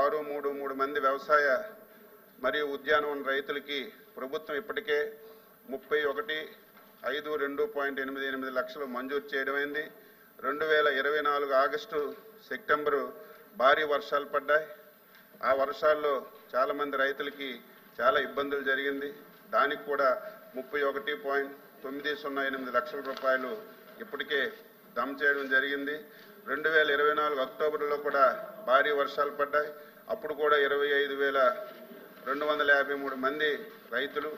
633 మంది వ్యవసాయ మరియు ఉద్యానవన రైతులకి ప్రభుత్వం ఇప్పటికే 31,502.88 లక్షలు మంజూరు చేయడమైంది. 2024 ఆగస్టు సెప్టెంబరు భారీ వర్షాలు పడ్డాయి. ఆ వర్షాల్లో చాలామంది రైతులకి చాలా ఇబ్బందులు జరిగింది. దానికి కూడా 31.908 లక్షల రూపాయలు ఇప్పటికే జమ చేయడం జరిగింది. 2024 అక్టోబర్లో కూడా భారీ వర్షాలు పడ్డాయి. అప్పుడు కూడా 25,253 మంది రైతులు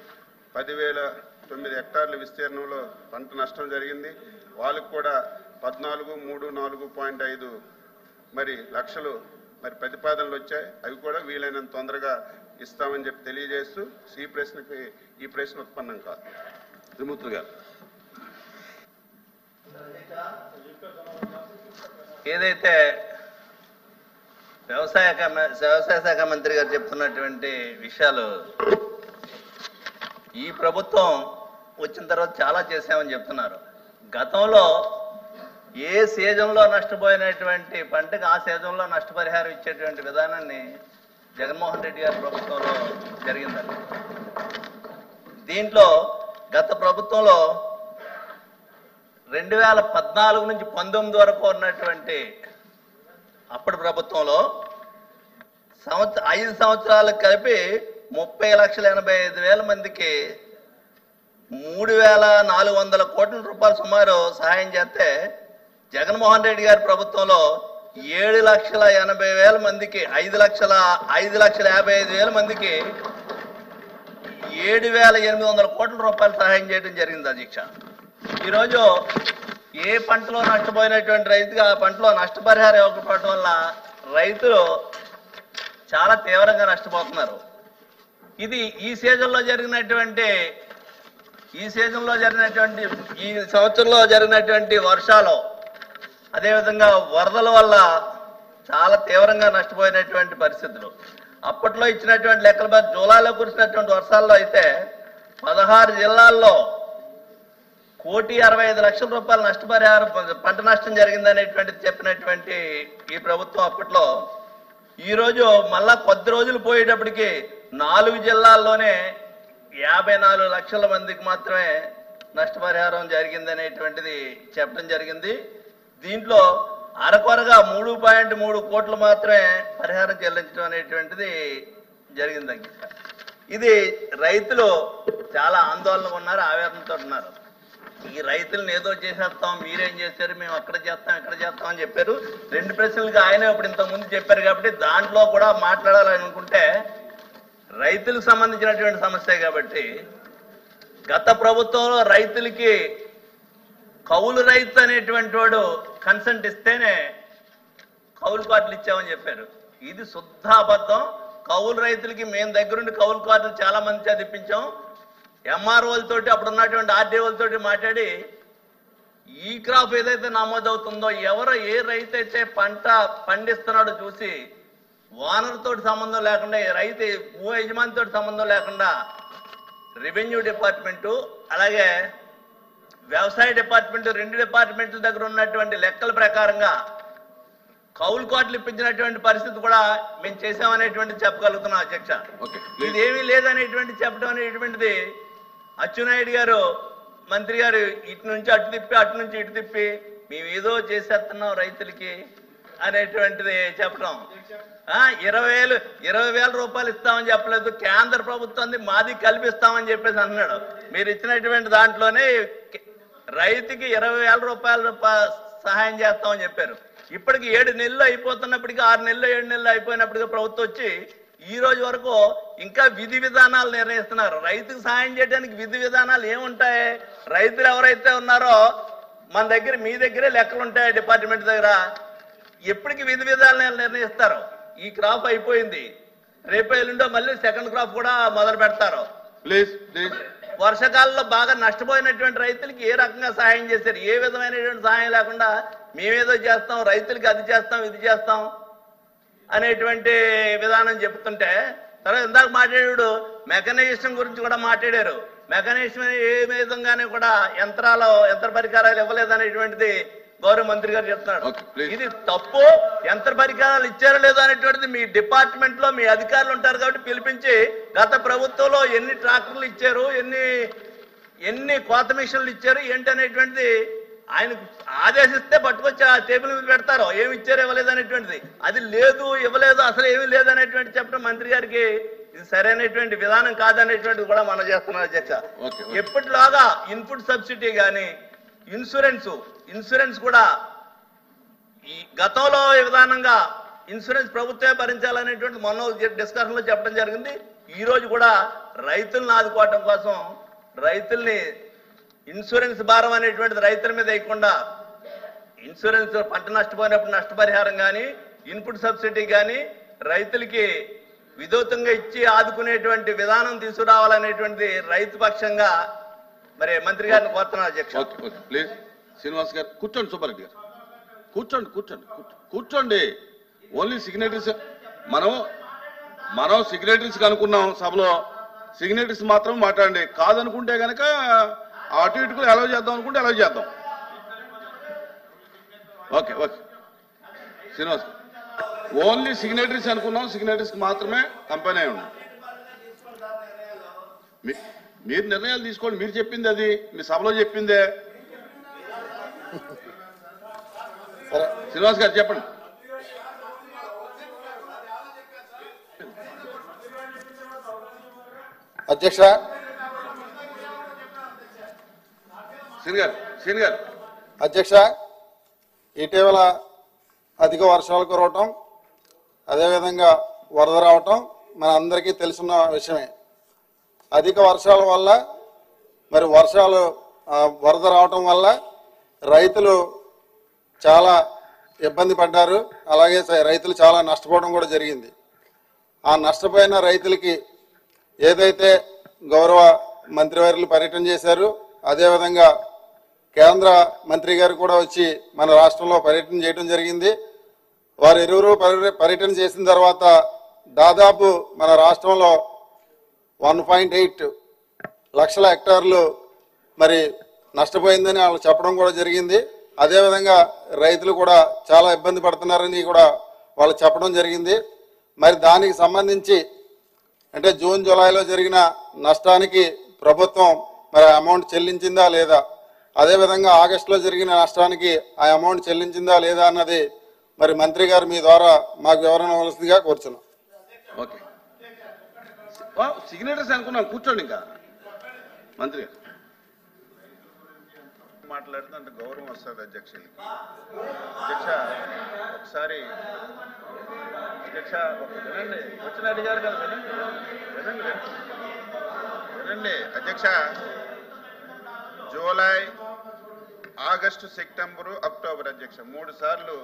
10,009 హెక్టార్ల విస్తీర్ణంలో పంట నష్టం జరిగింది. వాళ్ళకు కూడా 14,304.5 లక్షలు ప్రతిపాదనలు వచ్చాయి. అవి కూడా వీలైనంత తొందరగా ఇస్తామని చెప్పి తెలియజేస్తూ ఈ ప్రశ్న ఉత్పన్నం కాదు. త్రిమూర్తులు గారు ఏదైతే వ్యవసాయ శాఖ మంత్రి గారు చెప్తున్నటువంటి విషయాలు, ఈ ప్రభుత్వం వచ్చిన తర్వాత చాలా చేశామని చెప్తున్నారు. గతంలో ఏ సీజన్లో నష్టపోయినటువంటి పంటకు ఆ సీజన్లో నష్టపరిహారం ఇచ్చేటువంటి విధానాన్ని జగన్మోహన్ రెడ్డి గారి ప్రభుత్వంలో జరిగిందండి. దీంట్లో గత ప్రభుత్వంలో 2014 నుంచి 19 వరకు ఉన్నటువంటి అప్పటి ప్రభుత్వంలో 5 సంవత్సరాలకు కలిపి 30,85,000 మందికి 3,400 కోట్ల రూపాయలు సుమారు సహాయం చేస్తే, జగన్మోహన్ రెడ్డి గారి ప్రభుత్వంలో 7,80,000 మందికి 5,55,000 మందికి 7,800 కోట్ల రూపాయలు సహాయం చేయడం జరిగింది అధ్యక్ష. ఈరోజు ఏ పంటలో నష్టపోయినటువంటి రైతుగా ఆ పంటలో నష్టపరిహారం ఇవ్వకపోవడం వల్ల రైతులు చాలా తీవ్రంగా నష్టపోతున్నారు. ఇది ఈ సంవత్సరంలో జరిగినటువంటి వర్షాలు, అదేవిధంగా వరదల వల్ల చాలా తీవ్రంగా నష్టపోయినటువంటి పరిస్థితులు. అప్పట్లో ఇచ్చినటువంటి లెక్కల మీద జూలైలో కురిసినటువంటి వర్షాల్లో అయితే 16 జిల్లాల్లో 1,65 లక్షల రూపాయల నష్టపరిహారం పంట నష్టం జరిగిందనేటువంటిది చెప్పినటువంటి ఈ ప్రభుత్వం అప్పట్లో, ఈరోజు మళ్ళా కొద్ది రోజులు పోయేటప్పటికి 4 జిల్లాల్లోనే 54 లక్షల మందికి మాత్రమే నష్టపరిహారం జరిగిందనేటువంటిది చెప్పడం జరిగింది. దీంట్లో అరకొరగా 3.3 కోట్లు మాత్రమే పరిహారం చెల్లించడం అనేటువంటిది జరిగింది. ఇది రైతులు చాలా ఆందోళనగా ఉన్నారు, ఆవేదనతో ఉన్నారు. ఈ రైతులను ఏదో చేసేస్తాం, మీరేం చేశారు, మేము అక్కడ చేస్తాం ఇక్కడ చేస్తాం అని చెప్పారు. 2 ప్రశ్నలకు ఆయనే ఇప్పుడు ఇంతకుముందు చెప్పారు కాబట్టి దాంట్లో కూడా మాట్లాడాలని అనుకుంటే, రైతులకు సంబంధించినటువంటి సమస్య కాబట్టి గత ప్రభుత్వంలో రైతులకి కౌలు రైతు అనేటువంటి వాడు కన్సెంట్ ఇస్తేనే కౌలు కార్డులు ఇచ్చామని చెప్పారు. ఇది శుద్ధ అబద్ధం. కౌలు రైతులకి మేము దగ్గరుండి కౌలు కార్డులు చాలా మంది తెప్పించాం. ఎంఆర్ఓలతోటి అప్పుడు ఉన్నటువంటి ఆర్డీఓలతోటి మాట్లాడి ఈ క్రాప్ ఏదైతే నమోదవుతుందో, ఏ రైతు అయితే పంట పండిస్తున్నాడో చూసి ఓనర్తో సంబంధం లేకుండా, రైతు భూ యజమానితో సంబంధం లేకుండా రెవెన్యూ డిపార్ట్మెంటు అలాగే వ్యవసాయ డిపార్ట్మెంట్ 2 డిపార్ట్మెంట్ల దగ్గర ఉన్నటువంటి లెక్కల ప్రకారంగా కౌలు కార్డులు ఇప్పించినటువంటి పరిస్థితి కూడా మేము చేసామనేటువంటి చెప్పగలుగుతున్నాం అధ్యక్ష. ఇదేమీ లేదనేటువంటి చెప్పడం అనేటువంటిది అచ్చెన్నాయుడు గారు మంత్రి గారు ఇటు నుంచి అటు తిప్పి అటు నుంచి ఇటు తిప్పి మేము ఏదో చేసేస్తున్నాం రైతులకి అనేటువంటిది చెప్పడం. 20,000 రూపాయలు ఇస్తామని చెప్పలేదు. కేంద్ర ప్రభుత్వం మాది కల్పిస్తామని చెప్పేసి అన్నాడు. మీరు ఇచ్చినటువంటి దాంట్లోనే రైతుకి 20,000 రూపాయలు సహాయం చేస్తామని చెప్పారు. ఇప్పటికి 7 నెలలు అయిపోతున్నప్పటికీ 6 నెలలు 7 నెలలు అయిపోయినప్పటికీ ప్రభుత్వం వచ్చి ఈ రోజు వరకు ఇంకా విధి విధానాలు నిర్ణయిస్తున్నారు. రైతుకు సహాయం చేయడానికి విధి విధానాలు ఏముంటాయి? రైతులు ఎవరైతే ఉన్నారో మన దగ్గర మీ దగ్గరే లెక్కలు ఉంటాయి డిపార్ట్మెంట్ దగ్గర. ఎప్పటికి విధి విధానాలు నిర్ణయిస్తారు? ఈ క్రాప్ అయిపోయింది, రేపు ఎల్లుండో మళ్ళీ సెకండ్ క్రాప్ కూడా మొదలు పెడతారు. వర్షాకాలంలో బాగా నష్టపోయినటువంటి రైతులకి ఏ రకంగా సహాయం చేశారు? ఏ విధమైనటువంటి సహాయం లేకుండా మేమేదో చేస్తాం, రైతులకి అది చేస్తాం ఇది చేస్తాం అనేటువంటి విధానం చెప్తుంటే, తర్వాత ఇందాక మాట్లాడాడు మెకనైజేషన్ గురించి కూడా మాట్లాడారు. మెకనైజేషన్ ఏ విధంగానే కూడా యంత్ర పరికరాలు ఇవ్వలేదనేటువంటిది గౌరవ మంత్రి గారు చెప్తున్నాడు. Okay, ఇది తప్పు. యంత్ర పరికరాలు ఇచ్చారో లేదో అనేటువంటిది మీ డిపార్ట్మెంట్ లో మీ అధికారులు ఉంటారు కాబట్టి పిలిపించి గత ప్రభుత్వంలో ఎన్ని ట్రాక్టర్లు ఇచ్చారు, ఎన్ని కోత మిషన్లు ఇచ్చారు ఏంటి అనేటువంటిది ఆయన ఆదేశిస్తే పట్టుకొచ్చి ఆ టేబుల్ మీద పెడతారు. ఏమి ఇచ్చారు ఇవ్వలేదు అనేటువంటిది. అది లేదు ఇవ్వలేదు అసలు ఏమీ లేదు అనేటువంటి చెప్పడం మంత్రి గారికి ఇది సరైనటువంటి విధానం కాదనేటువంటిది కూడా మనం చేస్తున్నాం అధ్యక్ష. ఎప్పటిలాగా ఇన్పుట్ సబ్సిడీ కానీ ఇన్సూరెన్స్ కూడా ఈ గతంలో విధానంగా ఇన్సూరెన్స్ ప్రభుత్వమే భరించాలనేటువంటి మొన్న డిస్కషన్ లో చెప్పడం జరిగింది. ఈ రోజు కూడా రైతులను ఆదుకోవటం కోసం రైతుల్ని ఇన్సూరెన్స్ భారం అనేటువంటిది రైతుల మీద వేయకుండా ఇన్సూరెన్స్ పంట నష్టపోయినప్పుడు నష్టపరిహారం కానీ ఇన్పుట్ సబ్సిడీ కానీ రైతులకి విధూతంగా ఇచ్చి ఆదుకునేటువంటి విధానం తీసుకురావాలనేటువంటిది రైతు పక్షంగా మరి మంత్రి గారిని కోరుతున్నాను అధ్యక్ష. ప్లీజ్ శ్రీనివాస్ గారు కూర్చోండి. సుబ్బారెడ్డి గారు కూర్చోండి. ఓన్లీ సిగ్నేటరీస్ మనం సిగ్నేటరీస్ అనుకున్నాం సభలో. సిగ్నేటరీస్ మాత్రం మాట్లాడండి. కాదనుకుంటే కనుక అటు ఇటుకు అలౌ చేద్దాం అనుకుంటే అలౌ చేద్దాం. ఓకే శ్రీనివాస్ ఓన్లీ సిగ్నేటరీస్ అనుకున్నాం. సిగ్నేటరీస్ మాత్రమే కంపెనీ అయి ఉంది. మీరు నిర్ణయాలు తీసుకోండి. మీరు చెప్పింది అది మీ సభలో చెప్పిందే. సరే శ్రీనివాస్ గారు చెప్పండి. అధ్యక్ష శ్రీని గారు అధ్యక్ష ఇటీవల అధిక వర్షాలు కురవటం అదేవిధంగా వరద రావటం మన అందరికీ తెలుసున్న విషయమే. అధిక వర్షాల వల్ల మరి వరద రావటం వల్ల రైతులు చాలా ఇబ్బంది పడ్డారు. అలాగే రైతులు చాలా నష్టపోవడం కూడా జరిగింది. ఆ నష్టపోయిన రైతులకి ఏదైతే గౌరవ మంత్రివర్యులు పర్యటన చేశారు, అదేవిధంగా కేంద్ర మంత్రి గారు కూడా వచ్చి మన రాష్ట్రంలో పర్యటన చేయడం జరిగింది. వారు ఇరువురు పర్యటన చేసిన తర్వాత దాదాపు మన రాష్ట్రంలో 1.8 లక్షల హెక్టార్లు మరి నష్టపోయిందని వాళ్ళు చెప్పడం కూడా జరిగింది. అదేవిధంగా రైతులు కూడా చాలా ఇబ్బంది పడుతున్నారని కూడా వాళ్ళు చెప్పడం జరిగింది. మరి దానికి సంబంధించి అంటే జూన్ జూలైలో జరిగిన నష్టానికి ప్రభుత్వం మరి అమౌంట్ చెల్లించిందా లేదా, అదేవిధంగా ఆగస్టులో జరిగిన నష్టానికి ఆ అమౌంట్ చెల్లించిందా లేదా అన్నది మరి మంత్రి గారు మీ ద్వారా మాకు వివరణ ఇవ్వాల్సిందిగా కోరుచున్నాం. ఓకే సిగ్నేటర్స్ అనుకున్నాం. కూర్చోండి. ఇంకా మంత్రి గారు మాట్లాడుతూ అంత గౌరవం వస్తుంది అధ్యక్షులకి. అధ్యక్ష ఒకసారి అధ్యక్ష వినండి. వచ్చిన అడిగారు కదా వినండి అధ్యక్ష. జూలై, ఆగస్టు, సెప్టెంబరు, అక్టోబర్ అధ్యక్ష 3 సార్లు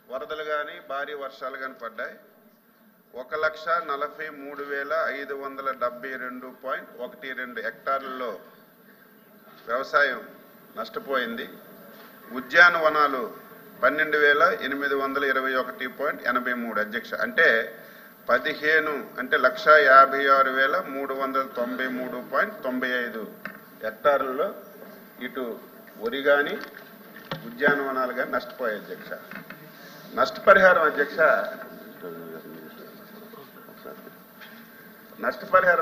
వరదలు కానీ భారీ వర్షాలు కానీ పడ్డాయి. 1,43,572.12 హెక్టార్లలో వ్యవసాయం నష్టపోయింది. ఉద్యానవనాలు 12,821.83 అధ్యక్ష. అంటే 1,56,393.95 హెక్టార్లలో ఇటు వరి కానీ ఉద్యానవనాలు కానీ నష్టపోయాయి అధ్యక్ష. నష్టపరిహారం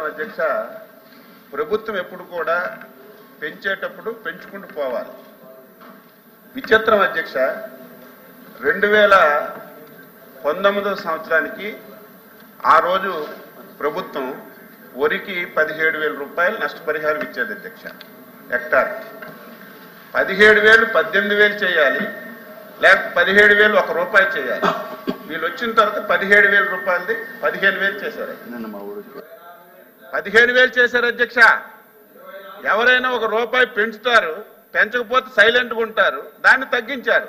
అధ్యక్ష ప్రభుత్వం ఎప్పుడు కూడా పెంచేటప్పుడు పెంచుకుంటూ పోవాలి. విచిత్రం అధ్యక్ష 2019 సంవత్సరానికి ఆ రోజు ప్రభుత్వం వరికి 17,000 రూపాయలు నష్టపరిహారం ఇచ్చేది అధ్యక్ష. హెక్టార్ 17,000 18,000 చేయాలి, లేకపోతే 17,000 ₹1 చేయాలి. వీళ్ళు వచ్చిన తర్వాత 17,000 రూపాయలది 15,000 చేశారు. 15,000 చేశారు అధ్యక్ష. ఎవరైనా ₹1 పెంచుతారు, పెంచకపోతే సైలెంట్గా ఉంటారు. దాన్ని తగ్గించారు.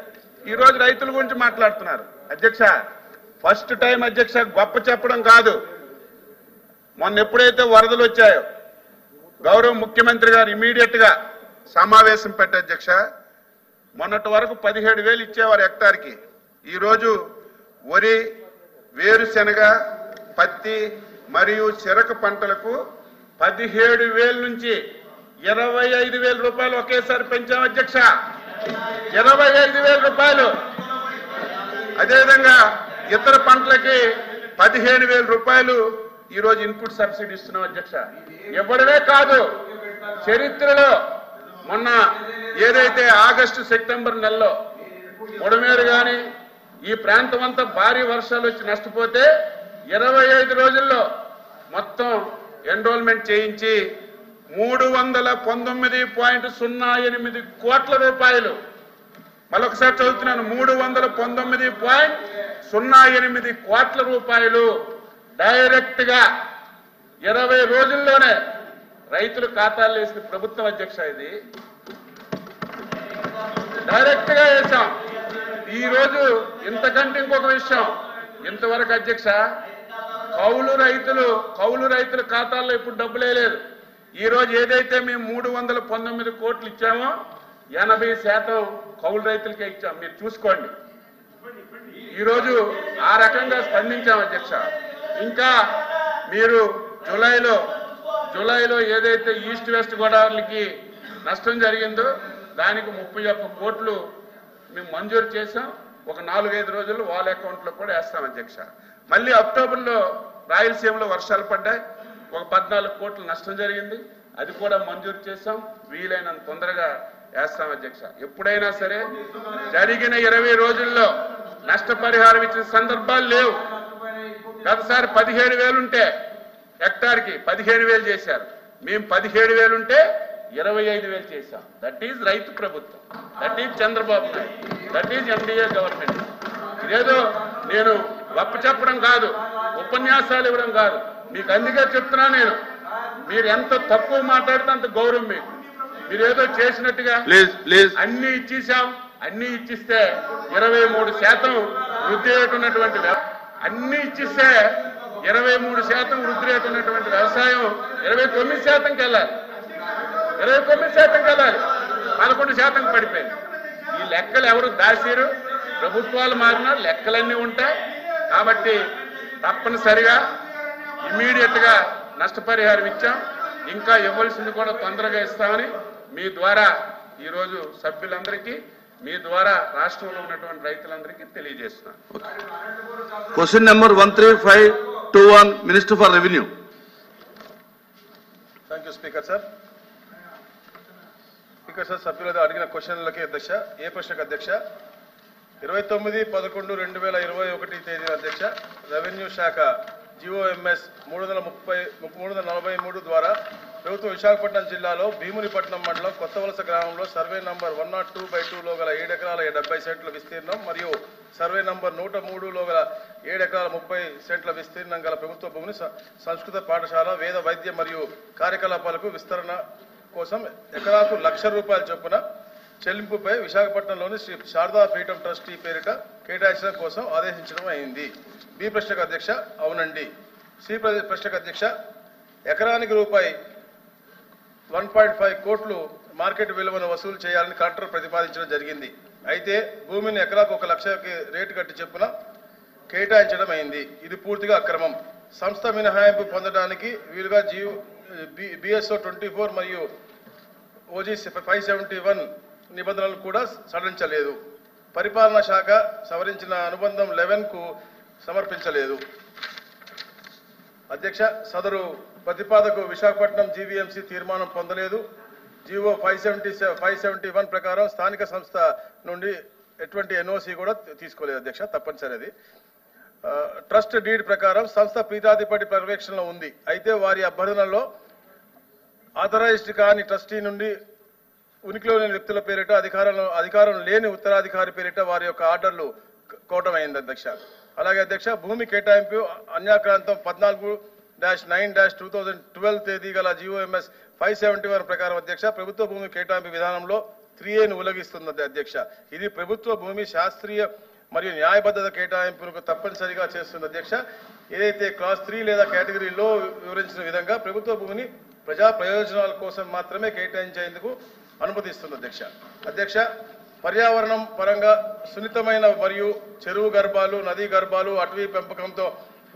ఈ రోజు రైతుల గురించి మాట్లాడుతున్నారు అధ్యక్ష. ఫస్ట్ టైం అధ్యక్ష, గొప్ప చెప్పడం కాదు. మొన్న ఎప్పుడైతే వరదలు వచ్చాయో గౌరవ ముఖ్యమంత్రి గారు ఇమీడియట్ గా సమావేశం పెట్టి అధ్యక్ష మొన్నటి వరకు 17,000 ఇచ్చేవారు హెక్టార్కి. ఈరోజు వరి, వేరుశెనగ, పత్తి మరియు చెరకు పంటలకు 17,000 నుంచి 25,000 రూపాయలు ఒకేసారి పెంచాం అధ్యక్ష. 25,000 రూపాయలు. అదేవిధంగా ఇతర పంటలకి 15,000 రూపాయలు ఈరోజు ఇన్పుట్ సబ్సిడీ ఇస్తున్నాం అధ్యక్ష. ఇవ్వడమే కాదు, చరిత్రలో మొన్న ఏదైతే ఆగస్టు సెప్టెంబర్ నెలలో బుడమేరు కానీ ఈ ప్రాంతం అంతా భారీ వర్షాలు వచ్చి నష్టపోతే 25 రోజుల్లో మొత్తం ఎన్రోల్మెంట్ చేయించి 319.08 కోట్ల రూపాయలు, మరొకసారి చదువుతున్నాను, 319.08 కోట్ల రూపాయలు డైరెక్ట్ గా 20 రోజుల్లోనే రైతులు ఖాతాలు వేసిన ప్రభుత్వం అధ్యక్ష. ఇది డైరెక్ట్ గా వేసాం. ఈ రోజు ఇంతకంటే ఇంకొక విషయం, ఇంతవరకు అధ్యక్ష కౌలు రైతుల ఖాతాల్లో ఇప్పుడు డబ్బులు వేయలేదు. ఈ రోజు ఏదైతే మేము 319 కోట్లు ఇచ్చామో 80% కౌలు రైతులకే ఇచ్చాం. మీరు చూసుకోండి. ఈరోజు ఆ రకంగా స్పందించాం అధ్యక్ష. ఇంకా మీరు జూలైలో ఏదైతే ఈస్ట్ వెస్ట్ గోదావరికి నష్టం జరిగిందో దానికి 31 కోట్లు మేము మంజూరు చేసాం. ఒక 4-5 రోజుల్లో వాళ్ళ అకౌంట్లో కూడా వేస్తాం అధ్యక్ష. మళ్ళీ అక్టోబర్లో రాయలసీమలో వర్షాలు పడ్డాయి, ఒక 14 కోట్ల నష్టం జరిగింది, అది కూడా మంజూరు చేసాం. వీలైనంత తొందరగా వేస్తాం అధ్యక్ష. ఎప్పుడైనా సరే జరిగిన 20 రోజుల్లో నష్టపరిహారం ఇచ్చిన సందర్భాలు లేవు. గతసారి 17,000 ఉంటే హెక్టార్కి 15,000 చేశారు. మేము 17,000 ఉంటే 25,000 చేశాం. దట్ ఈజ్ రైతు ప్రభుత్వం, that is Chandrababu Naidu, that is NDA government. ఇదేదో నేను గొప్ప చెప్పడం కాదు, ఉపన్యాసాలు ఇవ్వడం కాదు, మీకు అందుకే చెప్తున్నా. నేను మీరు ఎంత తక్కువ మాట్లాడితే అంత గౌరవం మీకు. మీరు ఏదో చేసినట్టుగా అన్ని ఇచ్చేసాం, అన్ని ఇచ్చిస్తే 23% వృద్ధి రేటు ఉన్నటువంటి అన్ని ఇచ్చిస్తే 23% వృద్ధి రేటు ఉన్నటువంటి వ్యవసాయం 29%కి వెళ్ళాలి. 29%కి వెళ్ళాలి. 11% పడిపోయింది. ఈ లెక్కలు ఎవరు దాసిరు? ప్రభుత్వాలు మారినా లెక్కలన్నీ ఉంటాయి. కాబట్టి తప్పనిసరిగా ఇమీడియట్ గా నష్టపరిహారం ఇచ్చాం. ఇంకా ఇవ్వాల్సింది కూడా తొందరగా ఇస్తామని మీ ద్వారా ఈరోజు సభ్యులందరికీ, మీ ద్వారా రాష్ట్రంలో ఉన్నటువంటి రైతులందరికీ తెలియజేస్తున్నాను. Question number 13521 minister for revenue. Thank you speaker sir. Speaker sir, సభ్యులు అడిగిన క్వశ్చన్లకి అధ్యక్ష, ఏ ప్రశ్నకు అధ్యక్ష 29/11/2021 తేదీన అధ్యక్ష రెవెన్యూ శాఖ GOMS 343 ద్వారా ప్రభుత్వం విశాఖపట్నం జిల్లాలో భీమునిపట్నం మండలం కొత్తవలస గ్రామంలో సర్వే నంబర్ 102/2లో గల 7 ఎకరాల 70 సెంట్ల విస్తీర్ణం మరియు సర్వే నంబర్ 103లో గల 7 ఎకరాల 30 సెంట్ల విస్తీర్ణం గల ప్రభుత్వ భూమిని సంస్కృత పాఠశాల, వేద వైద్య మరియు కార్యకలాపాలకు విస్తరణ కోసం ఎకరాకు ₹1,00,000 చొప్పున చెల్లింపుపై విశాఖపట్నంలోని శ్రీ శారదా పీఠం ట్రస్టీ పేరిట కేటాయించడం కోసం ఆదేశించడం అయింది. బి ప్రశ్నకు అధ్యక్ష అవునండి. సి ప్రశ్నకు అధ్యక్ష ఎకరానికి ₹1.5 కోట్లు మార్కెట్ విలువను వసూలు చేయాలని కలెక్టర్ ప్రతిపాదించడం జరిగింది. అయితే భూమిని ఎకరాకు ₹1,00,000కి రేటు కట్టి చొప్పున కేటాయించడం అయింది. ఇది పూర్తిగా అక్రమం. సంస్థ మినహాయింపు పొందడానికి వీలుగా BSO 24 మరియు OG 571 నిబంధనలు కూడా సడలించలేదు. పరిపాలనా శాఖ సవరించిన అనుబంధం 11కు సమర్పించలేదు. అధ్యక్ష, సదరు ప్రతిపాదకు విశాఖపట్నం GVMC తీర్మానం పొందలేదు. GO 571 ప్రకారం స్థానిక సంస్థ నుండి ఎటువంటి NOC కూడా తీసుకోలేదు అధ్యక్ష. తప్పనిసరి అది. ట్రస్ట్ డీడ్ ప్రకారం సంస్థ పీఠాధిపతి పర్యవేక్షణలో ఉంది. అయితే వారి అభ్యర్థనలో ఆథరైజ్డ్ కాని ట్రస్టీ నుండి ఉనికిలో లేని వ్యక్తుల పేరిట అధికారం లేని ఉత్తరాధికారి పేరిట వారి యొక్క ఆర్డర్లు కోవటమైంది అధ్యక్ష. అలాగే అధ్యక్ష, భూమి కేటాయింపు అన్యాక్రాంతం 14-9-2012 తేదీ గల GOMS 571 ప్రకారం అధ్యక్ష ప్రభుత్వ భూమి కేటాయింపు విధానంలో 3Aను ఉల్లంఘిస్తున్నది అధ్యక్ష. ఇది ప్రభుత్వ భూమి శాస్త్రీయ మరియు న్యాయబద్ధత కేటాయింపును తప్పనిసరిగా చేస్తుంది అధ్యక్ష. ఏదైతే క్లాస్ 3 లేదా కేటగిరీలో వివరించిన విధంగా ప్రభుత్వ భూమిని ప్రజా ప్రయోజనాల కోసం మాత్రమే కేటాయించేందుకు అనుమతిస్తుంది అధ్యక్ష. అధ్యక్ష, పర్యావరణం పరంగా సున్నితమైన మరియు చెరువు గర్భాలు, నదీ గర్భాలు, అటవీ పెంపకంతో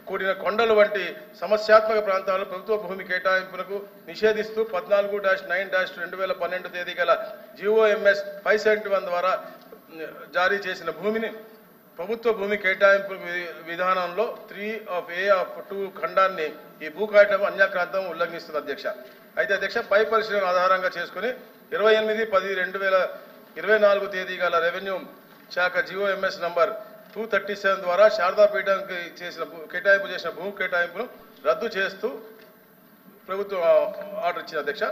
కూడిన కొండలు వంటి సమస్యాత్మక ప్రాంతాలను ప్రభుత్వ భూమి కేటాయింపులకు నిషేధిస్తూ 14-9-2012 తేదీ గల GOMS 571 ద్వారా జారీ చేసిన భూమిని ప్రభుత్వ భూమి కేటాయింపు విధానంలో 3A(2) ఖండాన్ని ఈ భూ కేటాయింపు అన్యాక్రాంతం ఉల్లంఘిస్తుంది అధ్యక్ష. అయితే అధ్యక్ష, పై పరిశీలన ఆధారంగా చేసుకుని 28/10/2024 తేదీ గల రెవెన్యూ శాఖ GOMS నంబర్ 237 ద్వారా శారదాపీఠానికి కేటాయింపు చేసిన భూ కేటాయింపును రద్దు చేస్తూ ప్రభుత్వం ఆర్డర్ ఇచ్చింది అధ్యక్ష.